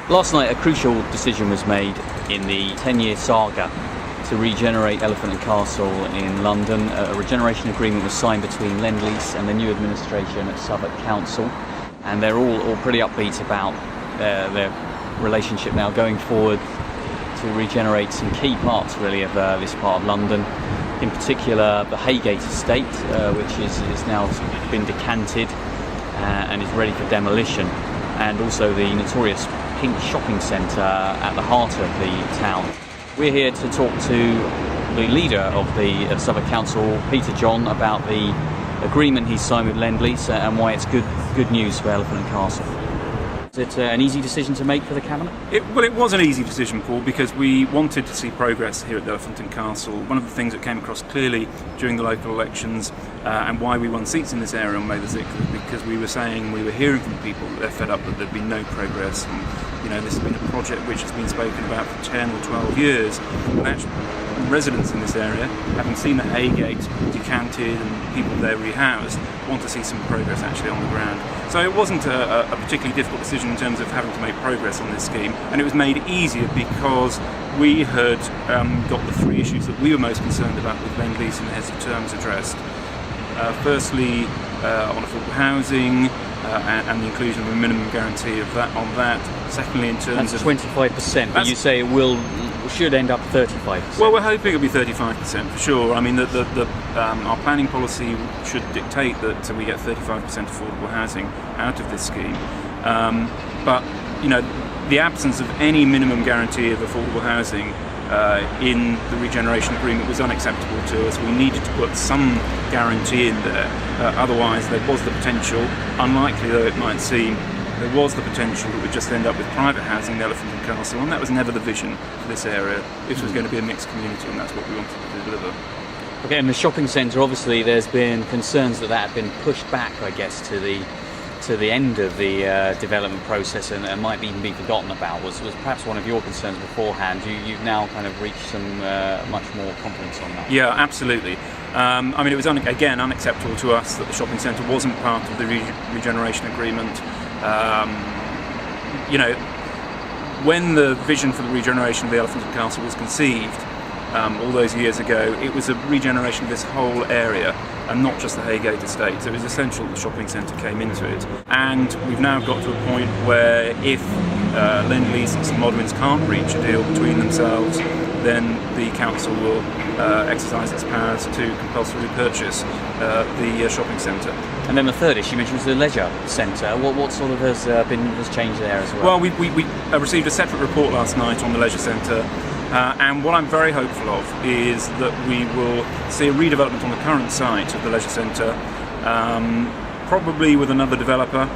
Last night a crucial decision was made in the 10-year saga to regenerate Elephant and Castle in London. A regeneration agreement was signed between Lend Lease and the new administration at Southwark Council, and they're all pretty upbeat about their relationship now going forward to regenerate some key parts really of this part of London. In particular, the Haygate estate, which is now been decanted and is ready for demolition, and also the notorious Pink shopping centre at the heart of the town. We're here to talk to the leader of the Southwark Council, Peter John, about the agreement he's signed with Lend Lease and why it's good news for Elephant and Castle. Is it an easy decision to make for the Cabinet? Well, it was an easy decision, Paul, because we wanted to see progress here at the Elephant and Castle. One of the things that came across clearly during the local elections and why we won seats in this area on May the 6th was because we were hearing from people that they're fed up that there'd been no progress. And, this has been a project which has been spoken about for 10 or 12 years. And actually, residents in this area, having seen the Haygate decanted and people there rehoused, want to see some progress actually on the ground. So it wasn't a particularly difficult decision in terms of having to make progress on this scheme, and it was made easier because we had got the three issues that we were most concerned about with Lend Lease in the heads of terms addressed. Firstly, on affordable housing and the inclusion of a minimum guarantee of that on that. Secondly, in terms of 25%, but you say it should end up 35%. Well, we're hoping it'll be 35% for sure. I mean, our planning policy should dictate that we get 35% affordable housing out of this scheme. But the absence of any minimum guarantee of affordable housing in the regeneration agreement was unacceptable to us. We needed to put some guarantee in there. Otherwise, there was the potential, unlikely though it might seem, there was the potential that we'd just end up with private housing in the Elephant and Castle, and that was never the vision for this area. This was going to be a mixed community, and that's what we wanted to deliver. Okay, and the shopping centre, obviously there's been concerns that had been pushed back, I guess, to the end of the development process and might even be forgotten about. Was perhaps one of your concerns beforehand. You've now kind of reached some much more confidence on that. Yeah, absolutely. I mean, it was again unacceptable to us that the shopping centre wasn't part of the regeneration agreement. When the vision for the regeneration of the Elephant and Castle was conceived all those years ago, it was a regeneration of this whole area and not just the Haygate estate. So it was essential that the shopping centre came into it. And we've now got to a point where if Lend Lease and St Modwins can't reach a deal between themselves, then the council will exercise its powers to compulsorily purchase the shopping centre. And then the third issue you mentioned was the leisure centre. What sort of has changed there as well? Well, we received a separate report last night on the leisure centre. And what I'm very hopeful of is that we will see a redevelopment on the current site of the leisure centre, probably with another developer,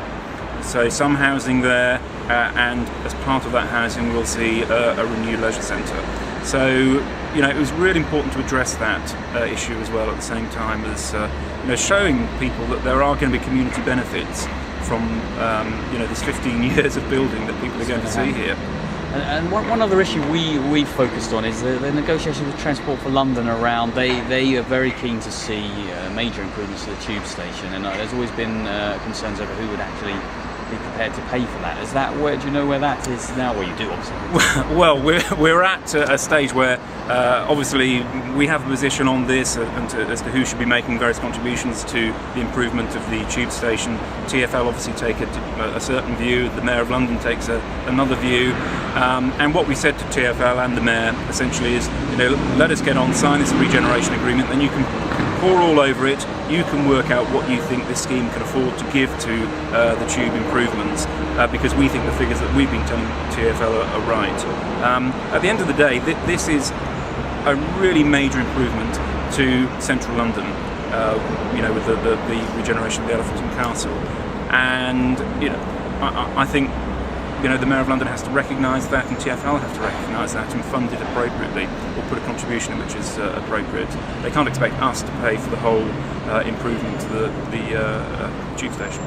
so some housing there, and as part of that housing we'll see a renewed leisure centre. So, it was really important to address that issue as well at the same time as showing people that there are going to be community benefits from this 15 years of building that people are going to see here. And one other issue we've focused on is the negotiations with Transport for London around. They are very keen to see major improvements to the tube station, and there's always been concerns over who would actually be prepared to pay for that. Do you know where that is now? Well, you do, obviously. Well, we're at a stage where obviously we have a position on this as to who should be making various contributions to the improvement of the tube station. TfL obviously take a certain view, the Mayor of London takes another view, and what we said to TfL and the Mayor essentially is, let us get on, sign this regeneration agreement, then you can pour all over it, you can work out what you think this scheme can afford to give to the tube improvements, because we think the figures that we've been telling TfL are right. At the end of the day, this is a really major improvement to central London, with the regeneration of the Elephant and Castle. And I think the Mayor of London has to recognise that, and TfL have to recognise that and fund it appropriately, or put a contribution in which is appropriate. They can't expect us to pay for the whole improvement to the tube station.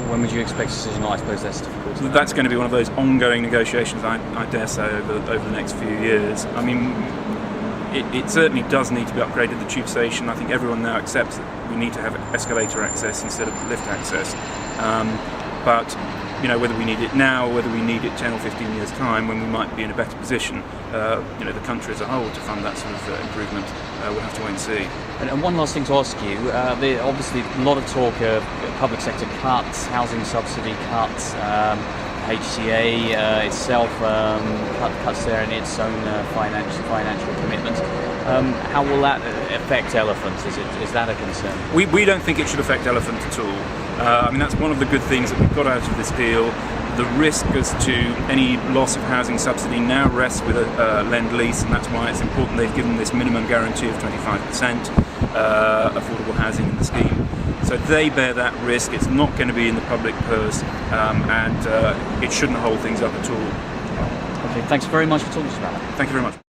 When would you expect a decision? I suppose that's difficult. That's going to be one of those ongoing negotiations, I dare say, over the next few years. I mean, it certainly does need to be upgraded, the tube station. I think everyone now accepts that we need to have escalator access instead of lift access. But whether we need it now or whether we need it 10 or 15 years' time when we might be in a better position, the country as a whole, to fund that sort of improvement. We'll have to wait and see. And one last thing to ask you, obviously a lot of talk of public sector cuts, housing subsidy cuts, HCA itself cuts there in its own financial commitments. How will that affect elephants? Is that a concern? We don't think it should affect elephants at all. That's one of the good things that we've got out of this deal. The risk as to any loss of housing subsidy now rests with Lend Lease, and that's why it's important they've given this minimum guarantee of 25% affordable housing in the scheme. So they bear that risk. It's not going to be in the public purse, and it shouldn't hold things up at all. Okay, thanks very much for talking to us about that. Thank you very much.